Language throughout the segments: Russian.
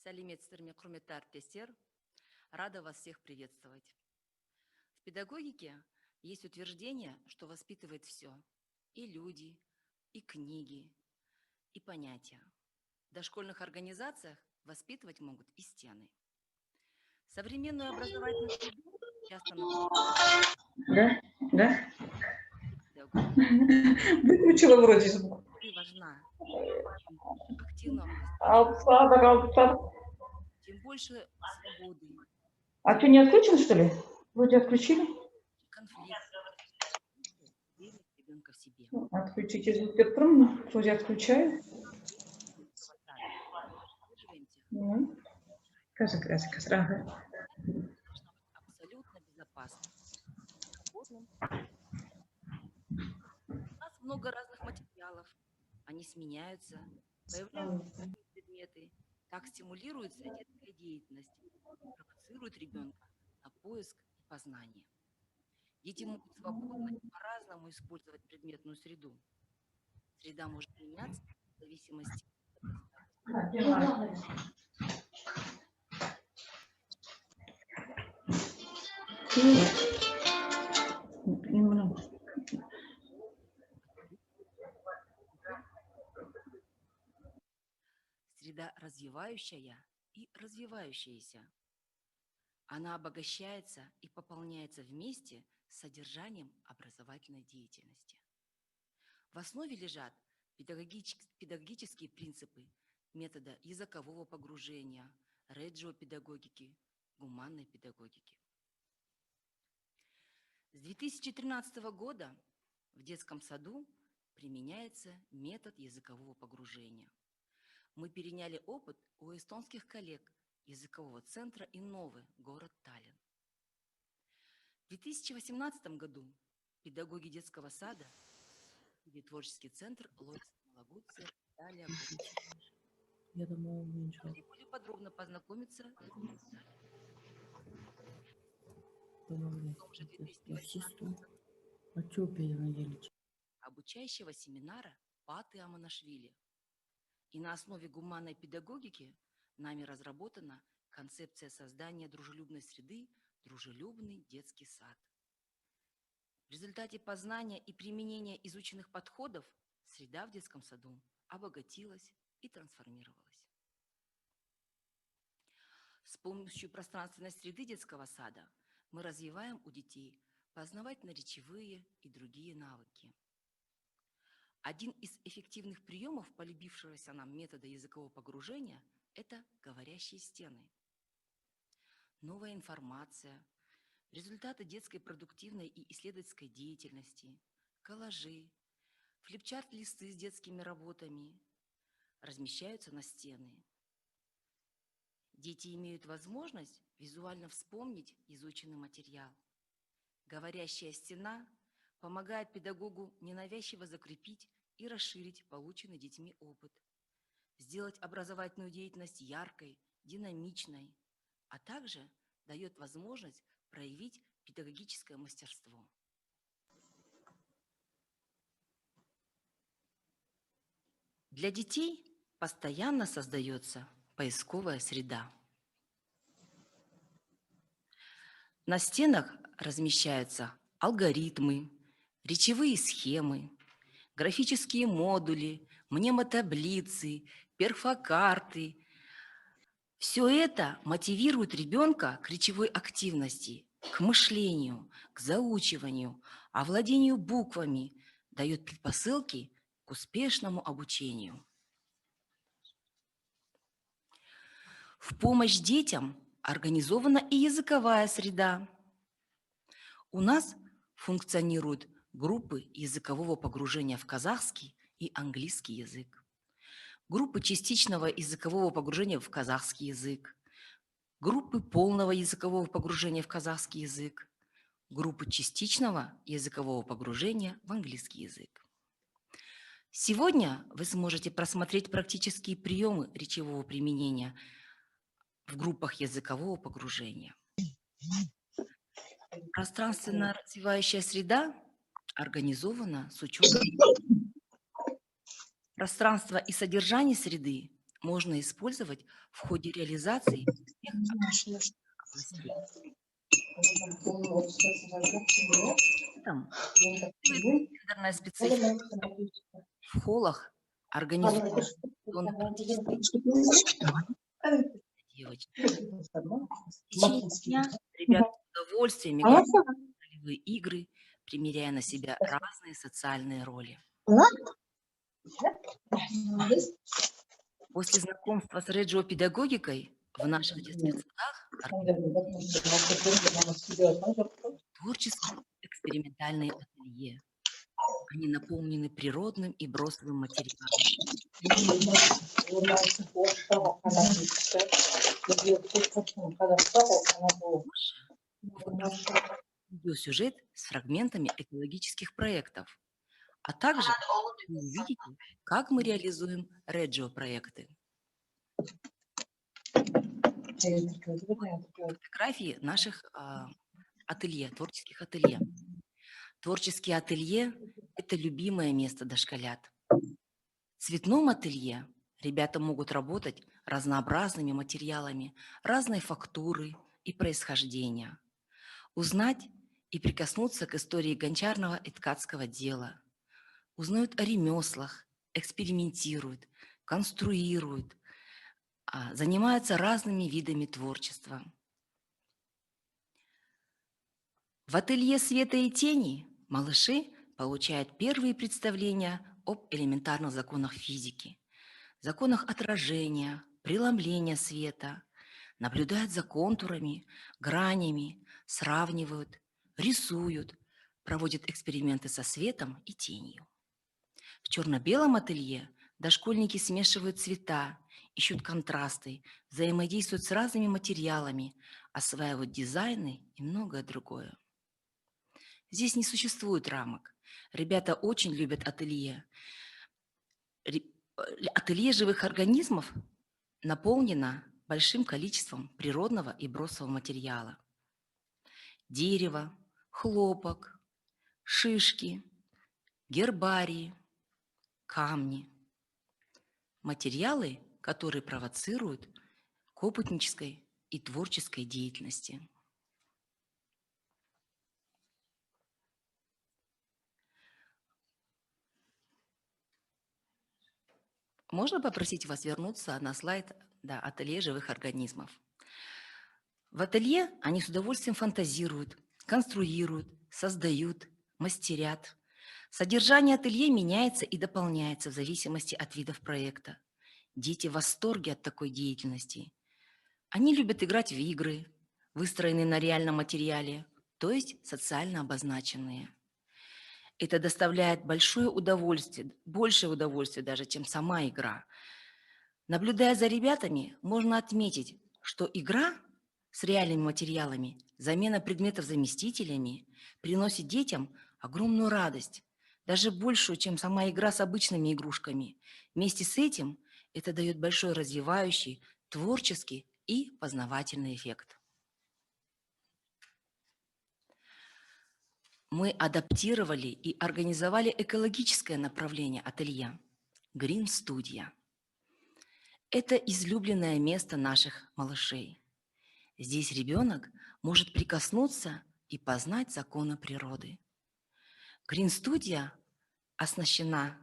Сәлеметсіздер ме, құрметті әріптестер? Рада вас всех приветствовать. В педагогике есть утверждение, что воспитывает все. И люди, и книги, и понятия. В дошкольных организациях воспитывать могут и стены. Современную образовательную среду часто Да? Выключила вроде звук. и важна. Чем активно тем больше свободы. А ты не отключил, что ли? Вроде отключили. Конфликт. Уверенность ребенка в себе. Отключите звук электронно. Вроде отключаю. Абсолютно безопасно. Свободным. У нас много разных материалов. Они сменяются, появляются новые предметы. Так стимулируется детская деятельность и провоцирует ребенка на поиск и познание. Дети могут свободно и по-разному использовать предметную среду. Среда может меняться в зависимости от Среда развивающая и развивающаяся. Она обогащается и пополняется вместе с содержанием образовательной деятельности. В основе лежат педагогические принципы метода языкового погружения, реджиопедагогики, гуманной педагогики. С 2013 года в детском саду применяется метод языкового погружения. Мы переняли опыт у эстонских коллег языкового центра Инновы, город Таллин. В 2018 году педагоги детского сада и творческий центр Лойс Малагутцы дали Я думаю, могли более подробно познакомиться в том же 2018 обучающего семинара Паты Аманашвили. И на основе гуманной педагогики нами разработана концепция создания дружелюбной среды «Дружелюбный детский сад». В результате познания и применения изученных подходов среда в детском саду обогатилась и трансформировалась. С помощью пространственной среды детского сада мы развиваем у детей познавательно-речевые и другие навыки. Один из эффективных приемов полюбившегося нам метода языкового погружения – это говорящие стены. Новая информация, результаты детской продуктивной и исследовательской деятельности, коллажи, флипчарт-листы с детскими работами размещаются на стены. Дети имеют возможность визуально вспомнить изученный материал. Говорящая стена помогает педагогу ненавязчиво закрепить и расширить полученный детьми опыт, сделать образовательную деятельность яркой, динамичной, а также дает возможность проявить педагогическое мастерство. Для детей постоянно создается поисковая среда. На стенах размещаются алгоритмы, речевые схемы, графические модули, мнемотаблицы, перфокарты. Все это мотивирует ребенка к речевой активности, к мышлению, к заучиванию, овладению буквами, дает предпосылки к успешному обучению. В помощь детям организована и языковая среда. У нас функционируют группы языкового погружения в казахский и английский язык, группы частичного языкового погружения в казахский язык, группы полного языкового погружения в казахский язык, группы частичного языкового погружения в английский язык. Сегодня вы сможете просмотреть практические приемы речевого применения в группах языкового погружения. Пространственно развивающая среда организована с учетом пространства и содержания среды можно использовать в ходе реализации всех областей. Там гендерная специфика. В холлах организуют практические девочки. В течение дня ребята с удовольствием играют в ролевые игры, примеряя на себя разные социальные роли. После знакомства с реджио-педагогикой в наших детских садах творческие экспериментальные ателье. Они наполнены природным и бросовым материалом. Видеосюжет с фрагментами экологических проектов, а также вы увидите, как мы реализуем реджио-проекты. Фотографии наших ателье, творческих ателье. Творческие ателье – это любимое место дошколят. В цветном ателье ребята могут работать разнообразными материалами, разной фактуры и происхождения, узнать и прикоснуться к истории гончарного и ткацкого дела, узнают о ремеслах, экспериментируют, конструируют, занимаются разными видами творчества. В ателье «Света и тени» малыши получают первые представления об элементарных законах физики, законах отражения, преломления света, наблюдают за контурами, гранями, сравнивают, рисуют, проводят эксперименты со светом и тенью. В черно-белом ателье дошкольники смешивают цвета, ищут контрасты, взаимодействуют с разными материалами, осваивают дизайны и многое другое. Здесь не существует рамок. Ребята очень любят ателье. Ателье живых организмов наполнено большим количеством природного и бросового материала. Дерево, хлопок, шишки, гербарии, камни. Материалы, которые провоцируют к опытнической и творческой деятельности. Можно попросить вас вернуться на слайд ателье живых организмов? В ателье они с удовольствием фантазируют, конструируют, создают, мастерят. Содержание ателье меняется и дополняется в зависимости от видов проекта. Дети в восторге от такой деятельности. Они любят играть в игры, выстроенные на реальном материале, то есть социально обозначенные. Это доставляет большое удовольствие, большее удовольствие даже, чем сама игра. Наблюдая за ребятами, можно отметить, что игра с реальными материалами, замена предметов заместителями приносит детям огромную радость, даже большую, чем сама игра с обычными игрушками. Вместе с этим это дает большой развивающий, творческий и познавательный эффект. Мы адаптировали и организовали экологическое направление ателье Green Studio. Это излюбленное место наших малышей. Здесь ребенок может прикоснуться и познать законы природы. Green Studio оснащена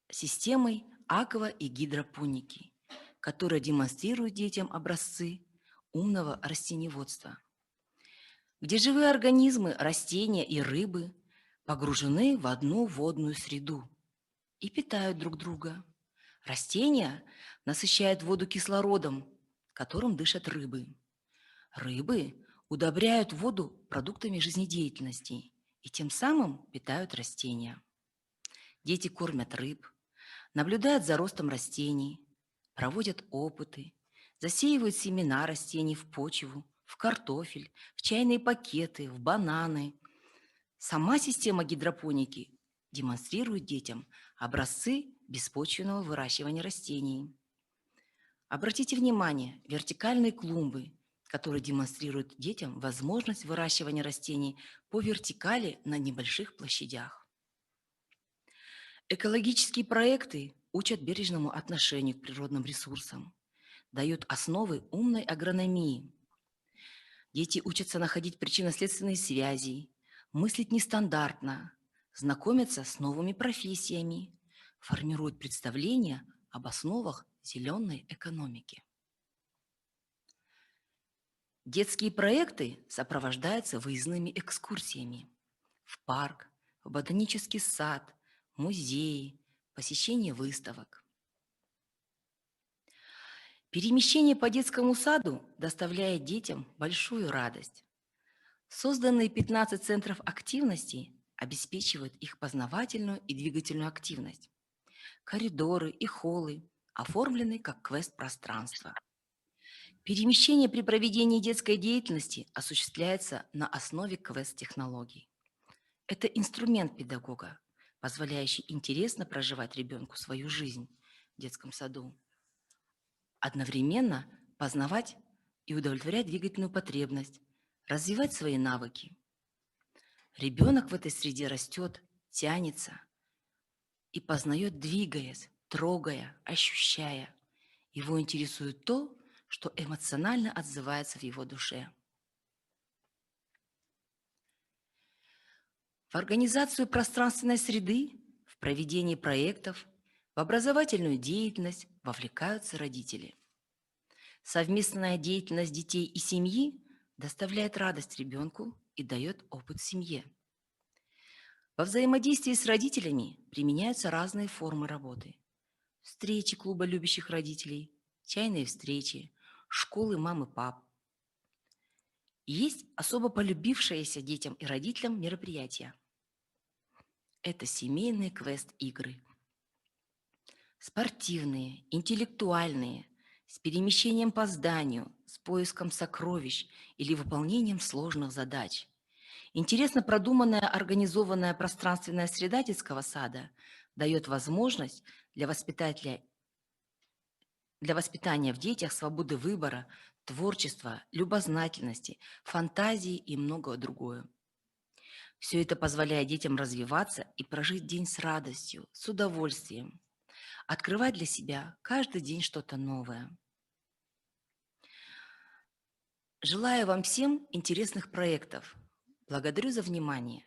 системой аква- и гидропоники, которая демонстрирует детям образцы умного растениеводства, где живые организмы, растения и рыбы погружены в одну водную среду и питают друг друга. Растения насыщают воду кислородом, которым дышат рыбы. Рыбы удобряют воду продуктами жизнедеятельности и тем самым питают растения. Дети кормят рыб, наблюдают за ростом растений, проводят опыты, засеивают семена растений в почву, в картофель, в чайные пакеты, в бананы. Сама система гидропоники демонстрирует детям образцы беспочвенного выращивания растений. Обратите внимание, вертикальные клумбы, которые демонстрируют детям возможность выращивания растений по вертикали на небольших площадях. Экологические проекты учат бережному отношению к природным ресурсам, дают основы умной агрономии. Дети учатся находить причинно-следственные связи, мыслить нестандартно, знакомятся с новыми профессиями, формируют представления об основах зеленой экономики. Детские проекты сопровождаются выездными экскурсиями в парк, в ботанический сад, музеи, посещение выставок. Перемещение по детскому саду доставляет детям большую радость. Созданные 15 центров активности обеспечивают их познавательную и двигательную активность. Коридоры и холлы оформлены как квест-пространство. Перемещение при проведении детской деятельности осуществляется на основе квест-технологий. Это инструмент педагога, позволяющий интересно проживать ребенку свою жизнь в детском саду. Одновременно познавать и удовлетворять двигательную потребность, развивать свои навыки. Ребенок в этой среде растет, тянется и познает, двигаясь, трогая, ощущая. Его интересует то, что эмоционально отзывается в его душе. В организацию пространственной среды, в проведении проектов, в образовательную деятельность вовлекаются родители. Совместная деятельность детей и семьи доставляет радость ребенку и дает опыт семье. Во взаимодействии с родителями применяются разные формы работы. Встречи клуба любящих родителей, чайные встречи, школы мам и пап. Есть особо полюбившиеся детям и родителям мероприятия. Это семейные квест-игры. Спортивные, интеллектуальные, с перемещением по зданию, с поиском сокровищ или выполнением сложных задач. Интересно продуманная организованная пространственная среда детского сада дает возможность для воспитания в детях свободы выбора, творчества, любознательности, фантазии и многое другое. Все это позволяет детям развиваться и прожить день с радостью, с удовольствием, открывать для себя каждый день что-то новое. Желаю вам всем интересных проектов. Благодарю за внимание.